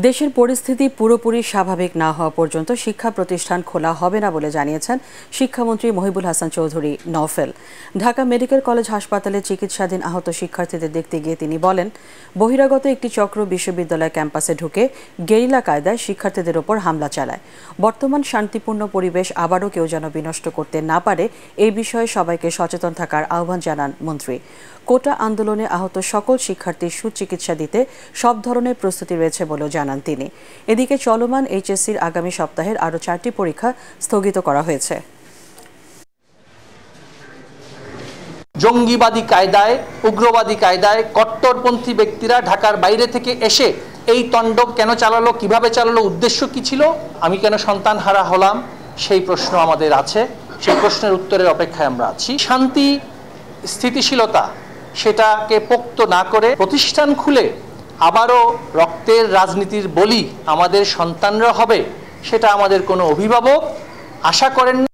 দেশের পরিস্থিতি পুরোপুরি স্বাভাবিক না হওয়া পর্যন্ত শিক্ষা প্রতিষ্ঠান খোলা হবে না বলে জানিয়েছেন শিক্ষামন্ত্রী মহিবুল হাসান চৌধুরী নওফেল। ঢাকা মেডিকেল কলেজ হাসপাতালে চিকিৎসাধীন আহত শিক্ষার্থীদের দেখতে গিয়ে তিনি বলেন, বহিরাগত একটি চক্র বিশ্ববিদ্যালয় ক্যাম্পাসে ঢুকে গেরিলা কায়দায় শিক্ষার্থীদের ওপর হামলা চালায়। বর্তমান শান্তিপূর্ণ পরিবেশ আবারও কেউ যেন বিনষ্ট করতে না পারে এই বিষয়ে সবাইকে সচেতন থাকার আহ্বান জানান মন্ত্রী। কোটা আন্দোলনে আহত সকল শিক্ষার্থীর সুচিকিৎসা দিতে সব ধরনের প্রস্তুতি রয়েছে বলেও জানান তিনি। এদিকে চলমান এইচএসসির আগামী সপ্তাহের আরও 4টি পরীক্ষা স্থগিত করা হয়েছে। জঙ্গিবাদী কায়দায়, উগ্রবাদী কায়দায় কট্টরপন্থী ব্যক্তিরা ঢাকার বাইরে থেকে এসে এই তাণ্ডব কেন চালালো, কিভাবে চালালো, উদ্দেশ্য কি ছিল, আমি কেন সন্তানহারা হলাম, সেই প্রশ্ন আমাদের আছে। সেই প্রশ্নের উত্তরের অপেক্ষায় আমরা আছি। শান্তি, স্থিতিশীলতা সেটাকে পোক্ত না করে প্রতিষ্ঠান খুলে আবারও রক্তের রাজনীতির বলি আমাদের সন্তানরা হবে, সেটা আমাদের কোনো অভিভাবক আশা করেন না।